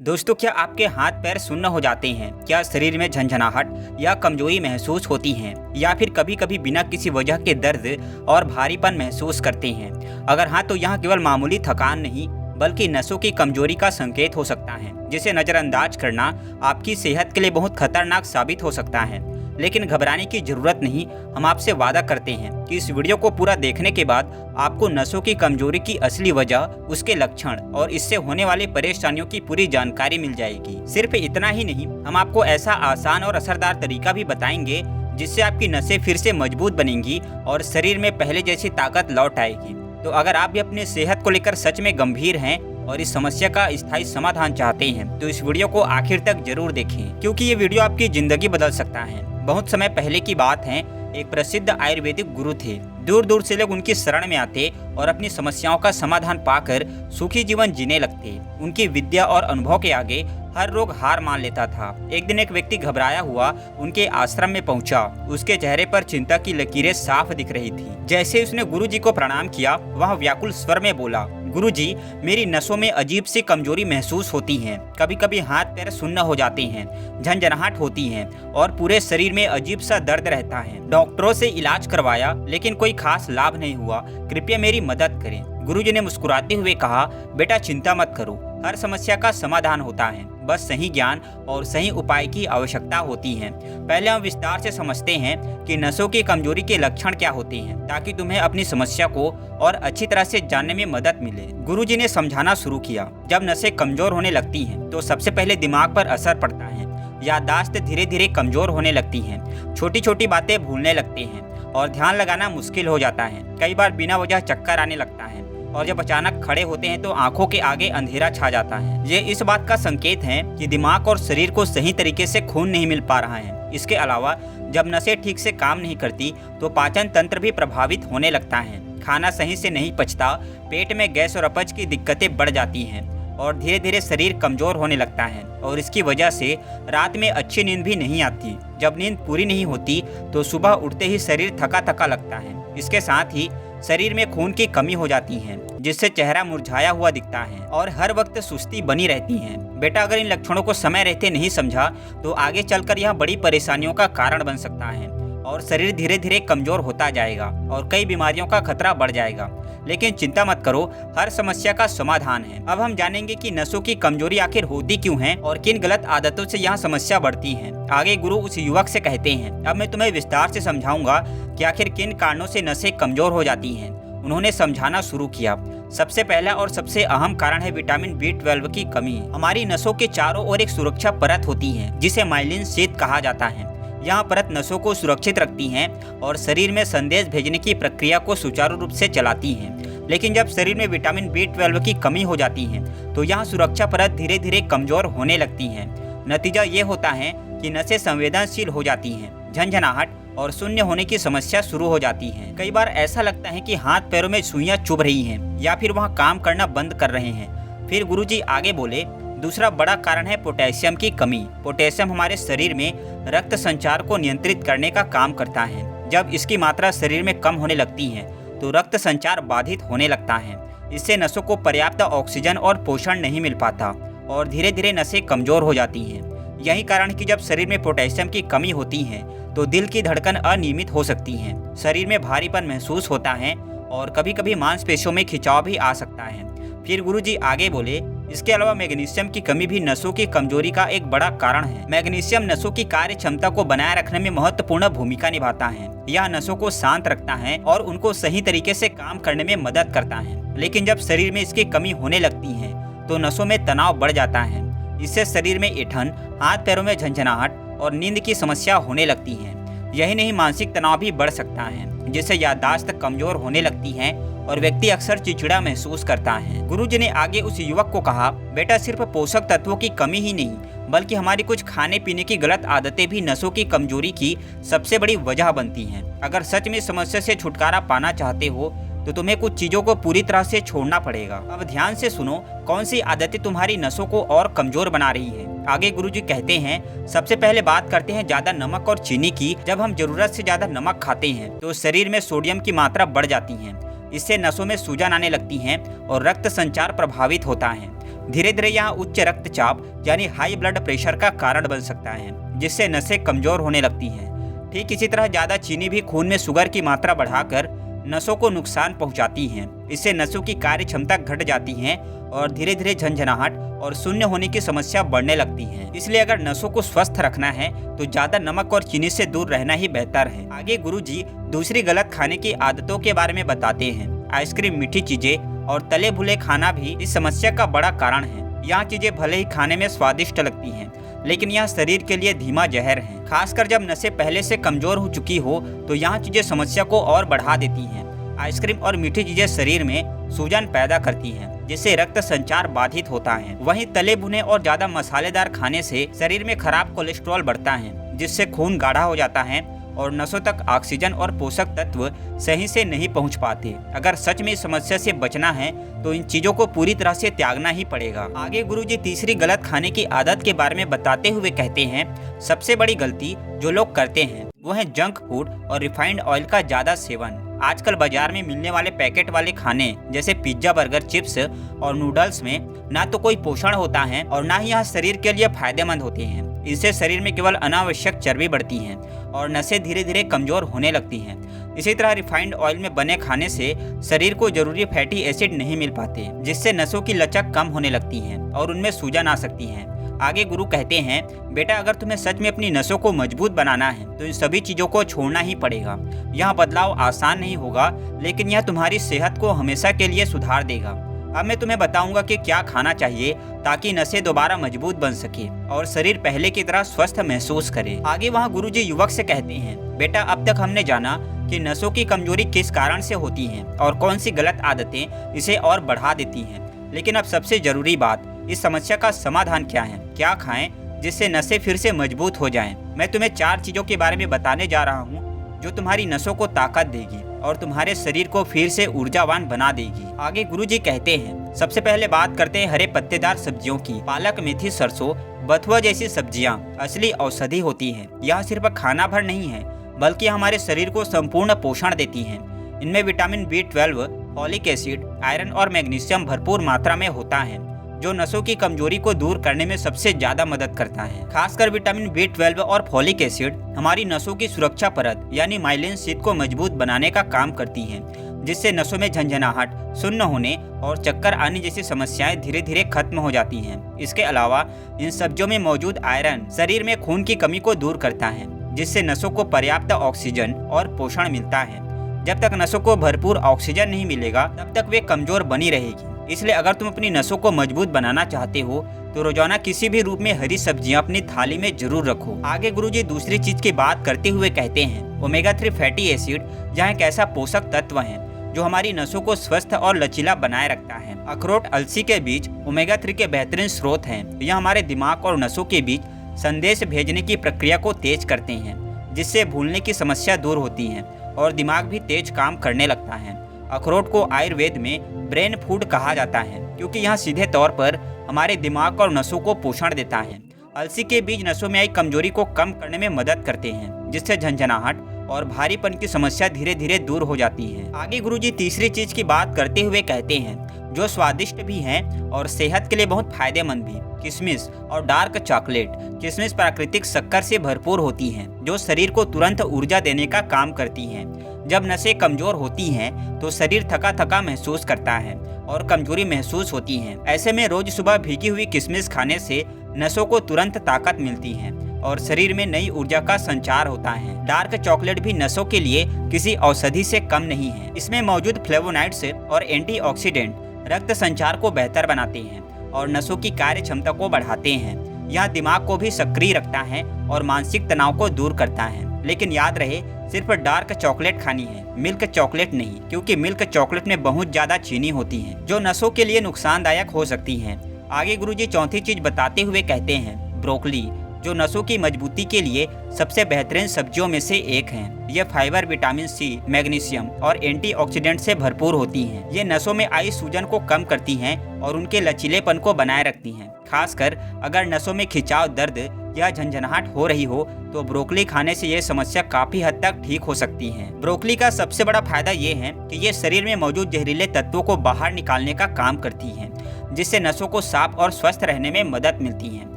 दोस्तों, क्या आपके हाथ पैर सुन्न हो जाते हैं? क्या शरीर में झंझनाहट या कमजोरी महसूस होती है, या फिर कभी कभी बिना किसी वजह के दर्द और भारीपन महसूस करते हैं? अगर हाँ, तो यहाँ केवल मामूली थकान नहीं बल्कि नसों की कमजोरी का संकेत हो सकता है, जिसे नज़रअंदाज करना आपकी सेहत के लिए बहुत खतरनाक साबित हो सकता है। लेकिन घबराने की जरूरत नहीं। हम आपसे वादा करते हैं कि इस वीडियो को पूरा देखने के बाद आपको नसों की कमजोरी की असली वजह, उसके लक्षण और इससे होने वाली परेशानियों की पूरी जानकारी मिल जाएगी। सिर्फ इतना ही नहीं, हम आपको ऐसा आसान और असरदार तरीका भी बताएंगे जिससे आपकी नसें फिर से मजबूत बनेंगी और शरीर में पहले जैसी ताकत लौट आएगी। तो अगर आप भी अपनी सेहत को लेकर सच में गंभीर हैं और इस समस्या का स्थायी समाधान चाहते हैं, तो इस वीडियो को आखिर तक जरूर देखें, क्योंकि ये वीडियो आपकी जिंदगी बदल सकता है। बहुत समय पहले की बात है, एक प्रसिद्ध आयुर्वेदिक गुरु थे। दूर दूर से लोग उनकी शरण में आते और अपनी समस्याओं का समाधान पाकर सुखी जीवन जीने लगते। उनकी विद्या और अनुभव के आगे हर रोग हार मान लेता था। एक दिन एक व्यक्ति घबराया हुआ उनके आश्रम में पहुंचा। उसके चेहरे पर चिंता की लकीरें साफ दिख रही थी। जैसे उसने गुरुजी को प्रणाम किया, वह व्याकुल स्वर में बोला, गुरुजी, मेरी नसों में अजीब सी कमजोरी महसूस होती है। कभी कभी हाथ पैर सुन्न हो जाते हैं, झंझनाहट होती है और पूरे शरीर में अजीब सा दर्द रहता है। डॉक्टरों से इलाज करवाया लेकिन कोई खास लाभ नहीं हुआ। कृपया मेरी मदद करें। गुरुजी ने मुस्कुराते हुए कहा, बेटा चिंता मत करो, हर समस्या का समाधान होता है। बस सही ज्ञान और सही उपाय की आवश्यकता होती है। पहले हम विस्तार से समझते हैं कि नसों की कमजोरी के लक्षण क्या होते हैं, ताकि तुम्हें अपनी समस्या को और अच्छी तरह से जानने में मदद मिले। गुरुजी ने समझाना शुरू किया, जब नसें कमजोर होने लगती हैं, तो सबसे पहले दिमाग पर असर पड़ता है। याददाश्त धीरे धीरे कमजोर होने लगती है, छोटी छोटी बातें भूलने लगते हैं और ध्यान लगाना मुश्किल हो जाता है। कई बार बिना वजह चक्कर आने लगता है और जब अचानक खड़े होते हैं तो आंखों के आगे अंधेरा छा जाता है। ये इस बात का संकेत है कि दिमाग और शरीर को सही तरीके से खून नहीं मिल पा रहा है। इसके अलावा जब नसें ठीक से काम नहीं करती तो पाचन तंत्र भी प्रभावित होने लगता है। खाना सही से नहीं पचता, पेट में गैस और अपच की दिक्कतें बढ़ जाती हैं और धीरे धीरे शरीर कमजोर होने लगता है। और इसकी वजह से रात में अच्छी नींद भी नहीं आती। जब नींद पूरी नहीं होती तो सुबह उठते ही शरीर थका थका लगता है। इसके साथ ही शरीर में खून की कमी हो जाती है, जिससे चेहरा मुरझाया हुआ दिखता है और हर वक्त सुस्ती बनी रहती है। बेटा, अगर इन लक्षणों को समय रहते नहीं समझा तो आगे चलकर यह बड़ी परेशानियों का कारण बन सकता है और शरीर धीरे धीरे कमजोर होता जाएगा और कई बीमारियों का खतरा बढ़ जाएगा। लेकिन चिंता मत करो, हर समस्या का समाधान है। अब हम जानेंगे कि नसों की कमजोरी आखिर होती क्यों है और किन गलत आदतों से यह समस्या बढ़ती है। आगे गुरु उस युवक से कहते हैं, अब मैं तुम्हें विस्तार से समझाऊंगा कि आखिर किन कारणों से नसें कमजोर हो जाती हैं। उन्होंने समझाना शुरू किया। सबसे पहला और सबसे अहम कारण है विटामिन B12 की कमी। हमारी नसों के चारों ओर एक सुरक्षा परत होती है, जिसे माइलिन शीथ कहा जाता है। यह परत नसों को सुरक्षित रखती है और शरीर में संदेश भेजने की प्रक्रिया को सुचारू रूप से चलाती है। लेकिन जब शरीर में विटामिन B12 की कमी हो जाती है तो यह सुरक्षा परत धीरे धीरे कमजोर होने लगती है। नतीजा ये होता है कि नसें संवेदनशील हो जाती हैं, झंझनाहट और शून्य होने की समस्या शुरू हो जाती है। कई बार ऐसा लगता है कि हाथ पैरों में सुइयां चुभ रही हैं या फिर वह काम करना बंद कर रहे हैं। फिर गुरुजी आगे बोले, दूसरा बड़ा कारण है पोटेशियम की कमी। पोटेशियम हमारे शरीर में रक्त संचार को नियंत्रित करने का काम करता है। जब इसकी मात्रा शरीर में कम होने लगती है तो रक्त संचार बाधित होने लगता है। इससे नसों को पर्याप्त ऑक्सीजन और पोषण नहीं मिल पाता और धीरे धीरे नसें कमजोर हो जाती हैं। यही कारण है कि जब शरीर में पोटेशियम की कमी होती है तो दिल की धड़कन अनियमित हो सकती है, शरीर में भारीपन महसूस होता है और कभी कभी मांसपेशियों में खिंचाव भी आ सकता है। फिर गुरुजी आगे बोले, इसके अलावा मैग्नीशियम की कमी भी नसों की कमजोरी का एक बड़ा कारण है। मैग्नीशियम नसों की कार्य क्षमता को बनाए रखने में महत्वपूर्ण भूमिका निभाता है। यह नसों को शांत रखता है और उनको सही तरीके से काम करने में मदद करता है। लेकिन जब शरीर में इसकी कमी होने लगती है तो नसों में तनाव बढ़ जाता है। इससे शरीर में ऐंठन, हाथ पैरों में झंझनाहट और नींद की समस्या होने लगती है। यही नहीं, मानसिक तनाव भी बढ़ सकता है, जिससे याददाश्त कमजोर होने लगती है और व्यक्ति अक्सर चिड़चिड़ा महसूस करता है। गुरुजी ने आगे उस युवक को कहा, बेटा, सिर्फ पोषक तत्वों की कमी ही नहीं बल्कि हमारी कुछ खाने पीने की गलत आदतें भी नसों की कमजोरी की सबसे बड़ी वजह बनती हैं। अगर सच में समस्या से छुटकारा पाना चाहते हो तो तुम्हें कुछ चीजों को पूरी तरह से छोड़ना पड़ेगा। अब ध्यान से सुनो, कौन सी आदतें तुम्हारी नसों को और कमजोर बना रही है। आगे गुरुजी कहते हैं, सबसे पहले बात करते हैं ज्यादा नमक और चीनी की। जब हम जरूरत से ज्यादा नमक खाते हैं तो शरीर में सोडियम की मात्रा बढ़ जाती है। इससे नसों में सूजन आने लगती है और रक्त संचार प्रभावित होता है। धीरे धीरे यहाँ उच्च रक्तचाप यानी हाई ब्लड प्रेशर का कारण बन सकता है, जिससे नसें कमजोर होने लगती हैं। ठीक इसी तरह ज्यादा चीनी भी खून में शुगर की मात्रा बढ़ाकर नसों को नुकसान पहुंचाती हैं। इससे नसों की कार्य क्षमता घट जाती है और धीरे धीरे झंझनाहट और शून्य होने की समस्या बढ़ने लगती है। इसलिए अगर नसों को स्वस्थ रखना है तो ज्यादा नमक और चीनी से दूर रहना ही बेहतर है। आगे गुरुजी दूसरी गलत खाने की आदतों के बारे में बताते हैं। आइसक्रीम, मीठी चीजें और तले भुने खाना भी इस समस्या का बड़ा कारण है। यह चीजें भले ही खाने में स्वादिष्ट लगती हैं, लेकिन यह शरीर के लिए धीमा जहर है। खासकर जब नसें पहले से कमजोर हो चुकी हो तो यह चीजें समस्या को और बढ़ा देती हैं। आइसक्रीम और मीठी चीजें शरीर में सूजन पैदा करती हैं, जिससे रक्त संचार बाधित होता है। वहीं तले भुने और ज्यादा मसालेदार खाने से शरीर में खराब कोलेस्ट्रॉल बढ़ता है, जिससे खून गाढ़ा हो जाता है और नसों तक ऑक्सीजन और पोषक तत्व सही से नहीं पहुंच पाते। अगर सच में इस समस्या से बचना है तो इन चीजों को पूरी तरह से त्यागना ही पड़ेगा। आगे गुरुजी तीसरी गलत खाने की आदत के बारे में बताते हुए कहते हैं, सबसे बड़ी गलती जो लोग करते हैं वो है जंक फूड और रिफाइंड ऑयल का ज्यादा सेवन। आजकल बाजार में मिलने वाले पैकेट वाले खाने जैसे पिज्जा, बर्गर, चिप्स और नूडल्स में ना तो कोई पोषण होता है और ना ही यह शरीर के लिए फायदेमंद होते हैं। इससे शरीर में केवल अनावश्यक चर्बी बढ़ती है और नसें धीरे धीरे कमजोर होने लगती हैं। इसी तरह रिफाइंड ऑयल में बने खाने से शरीर को जरूरी फैटी एसिड नहीं मिल पाते, जिससे नसों की लचक कम होने लगती है और उनमें सूजन आ सकती है। आगे गुरु कहते हैं, बेटा अगर तुम्हें सच में अपनी नसों को मजबूत बनाना है तो इन सभी चीजों को छोड़ना ही पड़ेगा। यह बदलाव आसान नहीं होगा, लेकिन यह तुम्हारी सेहत को हमेशा के लिए सुधार देगा। अब मैं तुम्हें बताऊंगा कि क्या खाना चाहिए ताकि नसें दोबारा मजबूत बन सके और शरीर पहले की तरह स्वस्थ महसूस करे। आगे वहाँ गुरुजी युवक से कहते हैं, बेटा अब तक हमने जाना कि नसों की कमजोरी किस कारण से होती है और कौन सी गलत आदतें इसे और बढ़ा देती हैं। लेकिन अब सबसे जरूरी बात, इस समस्या का समाधान क्या है? क्या खाएं जिससे नसें फिर से मजबूत हो जाएं? मैं तुम्हें 4 चीजों के बारे में बताने जा रहा हूँ जो तुम्हारी नसों को ताकत देगी और तुम्हारे शरीर को फिर से ऊर्जावान बना देगी। आगे गुरुजी कहते हैं, सबसे पहले बात करते हैं हरे पत्तेदार सब्जियों की। पालक, मेथी, सरसों, बथुआ जैसी सब्जियां असली औषधि होती हैं। यह सिर्फ खाना भर नहीं है बल्कि हमारे शरीर को संपूर्ण पोषण देती हैं। इनमें vitamin B12, folic acid, iron और मैग्नीशियम भरपूर मात्रा में होता है, जो नसों की कमजोरी को दूर करने में सबसे ज्यादा मदद करता है। खासकर विटामिन B12 और फॉलिक एसिड हमारी नसों की सुरक्षा परत यानी माइलिन शीट को मजबूत बनाने का काम करती हैं, जिससे नसों में झंझनाहट, सुन्न होने और चक्कर आने जैसी समस्याएं धीरे धीरे खत्म हो जाती हैं। इसके अलावा इन सब्जियों में मौजूद आयरन शरीर में खून की कमी को दूर करता है, जिससे नसों को पर्याप्त ऑक्सीजन और पोषण मिलता है। जब तक नसों को भरपूर ऑक्सीजन नहीं मिलेगा तब तक वे कमजोर बनी रहेगी। इसलिए अगर तुम अपनी नसों को मजबूत बनाना चाहते हो तो रोजाना किसी भी रूप में हरी सब्जियां अपनी थाली में जरूर रखो। आगे गुरुजी दूसरी चीज की बात करते हुए कहते हैं, ओमेगा 3 फैटी एसिड जहाँ एक ऐसा पोषक तत्व है जो हमारी नसों को स्वस्थ और लचीला बनाए रखता है। अखरोट, अलसी के बीज ओमेगा 3 के बेहतरीन स्रोत हैं। यह हमारे दिमाग और नसों के बीच संदेश भेजने की प्रक्रिया को तेज करते हैं, जिससे भूलने की समस्या दूर होती है और दिमाग भी तेज काम करने लगता है। अखरोट को आयुर्वेद में ब्रेन फूड कहा जाता है क्योंकि यह सीधे तौर पर हमारे दिमाग और नसों को पोषण देता है। अलसी के बीज नसों में आई कमजोरी को कम करने में मदद करते हैं, जिससे झंझनाहट और भारीपन की समस्या धीरे धीरे दूर हो जाती है। आगे गुरुजी तीसरी चीज की बात करते हुए कहते हैं, जो स्वादिष्ट भी है और सेहत के लिए बहुत फायदेमंद भी, किशमिश और डार्क चॉकलेट। किशमिश प्राकृतिक शक्कर से भरपूर होती हैं, जो शरीर को तुरंत ऊर्जा देने का काम करती हैं। जब नसें कमजोर होती हैं तो शरीर थका थका महसूस करता है और कमजोरी महसूस होती है। ऐसे में रोज सुबह भीगी हुई किशमिश खाने से नसों को तुरंत ताकत मिलती है और शरीर में नई ऊर्जा का संचार होता है। डार्क चॉकलेट भी नसों के लिए किसी औषधि से कम नहीं है। इसमें मौजूद फ्लेवोनाइड्स और एंटीऑक्सीडेंट रक्त संचार को बेहतर बनाते हैं और नसों की कार्य क्षमता को बढ़ाते हैं। यह दिमाग को भी सक्रिय रखता है और मानसिक तनाव को दूर करता है। लेकिन याद रहे, सिर्फ डार्क चॉकलेट खानी है, मिल्क चॉकलेट नहीं, क्योंकि मिल्क चॉकलेट में बहुत ज्यादा चीनी होती है जो नसों के लिए नुकसानदायक हो सकती है। आगे गुरुजी चौथी चीज बताते हुए कहते हैं, ब्रोकली, जो नसों की मजबूती के लिए सबसे बेहतरीन सब्जियों में से एक है। ये फाइबर, विटामिन C, मैग्नीशियम और एंटीऑक्सीडेंट से भरपूर होती हैं। ये नसों में आई सूजन को कम करती हैं और उनके लचीलेपन को बनाए रखती हैं। खासकर अगर नसों में खिंचाव, दर्द या झंझनाहट हो रही हो तो ब्रोकली खाने से ये समस्या काफी हद तक ठीक हो सकती है। ब्रोकली का सबसे बड़ा फायदा ये है कि ये शरीर में मौजूद जहरीले तत्वों को बाहर निकालने का काम करती है, जिससे नसों को साफ और स्वस्थ रहने में मदद मिलती है।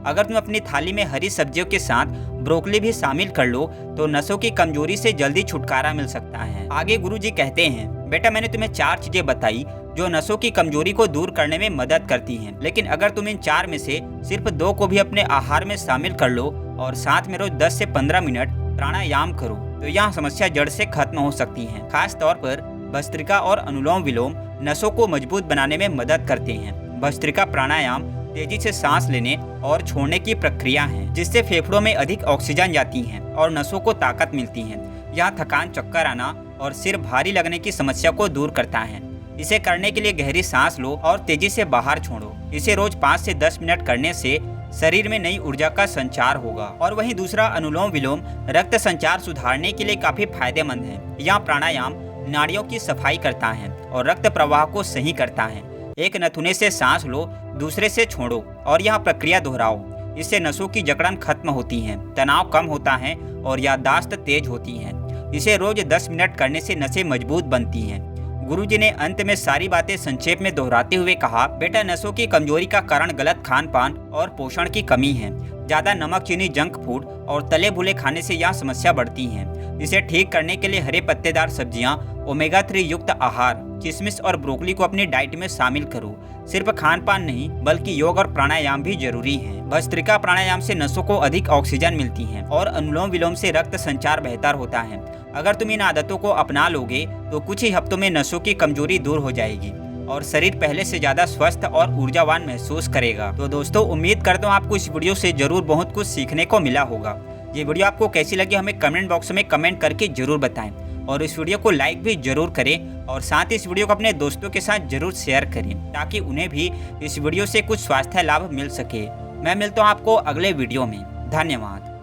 अगर तुम अपनी थाली में हरी सब्जियों के साथ ब्रोकली भी शामिल कर लो तो नसों की कमजोरी से जल्दी छुटकारा मिल सकता है। आगे गुरुजी कहते हैं, बेटा मैंने तुम्हें 4 चीजें बताई जो नसों की कमजोरी को दूर करने में मदद करती हैं। लेकिन अगर तुम इन 4 में से सिर्फ 2 को भी अपने आहार में शामिल कर लो और साथ में रोज 10 से 15 मिनट प्राणायाम करो तो यह समस्या जड़ से खत्म हो सकती है। खास तौर पर भस्त्रिका और अनुलोम विलोम नसों को मजबूत बनाने में मदद करते हैं। भस्त्रिका प्राणायाम तेजी से सांस लेने और छोड़ने की प्रक्रिया है, जिससे फेफड़ों में अधिक ऑक्सीजन जाती है और नसों को ताकत मिलती है। यह थकान, चक्कर आना और सिर भारी लगने की समस्या को दूर करता है। इसे करने के लिए गहरी सांस लो और तेजी से बाहर छोड़ो। इसे रोज 5 से 10 मिनट करने से शरीर में नई ऊर्जा का संचार होगा। और वहीं दूसरा अनुलोम विलोम रक्त संचार सुधारने के लिए काफी फायदेमंद है। यह प्राणायाम नाड़ियों की सफाई करता है और रक्त प्रवाह को सही करता है। एक नथुने से सांस लो, दूसरे से छोड़ो और यह प्रक्रिया दोहराओ। इससे नसों की जकड़न खत्म होती है, तनाव कम होता है और याददाश्त तेज होती है। इसे रोज 10 मिनट करने से नसें मजबूत बनती हैं। गुरुजी ने अंत में सारी बातें संक्षेप में दोहराते हुए कहा, बेटा नसों की कमजोरी का कारण गलत खान पान और पोषण की कमी है। ज्यादा नमक, चीनी, जंक फूड और तले भुने खाने से यह समस्या बढ़ती है। इसे ठीक करने के लिए हरे पत्तेदार सब्जियां, ओमेगा 3 युक्त आहार, किशमिश और ब्रोकली को अपनी डाइट में शामिल करो। सिर्फ खान पान नहीं बल्कि योग और प्राणायाम भी जरूरी है। भस्त्रिका प्राणायाम से नसों को अधिक ऑक्सीजन मिलती है और अनुलोम विलोम से रक्त संचार बेहतर होता है। अगर तुम इन आदतों को अपना लोगे तो कुछ ही हफ्तों में नसों की कमजोरी दूर हो जाएगी और शरीर पहले से ज्यादा स्वस्थ और ऊर्जावान महसूस करेगा। तो दोस्तों उम्मीद करता हूँ आपको इस वीडियो से जरूर बहुत कुछ सीखने को मिला होगा। ये वीडियो आपको कैसी लगी हमें कमेंट बॉक्स में कमेंट करके जरूर बताएं और इस वीडियो को लाइक भी जरूर करें और साथ ही इस वीडियो को अपने दोस्तों के साथ जरूर शेयर करें ताकि उन्हें भी इस वीडियो से कुछ स्वास्थ्य लाभ मिल सके। मैं मिलता हूँ आपको अगले वीडियो में। धन्यवाद।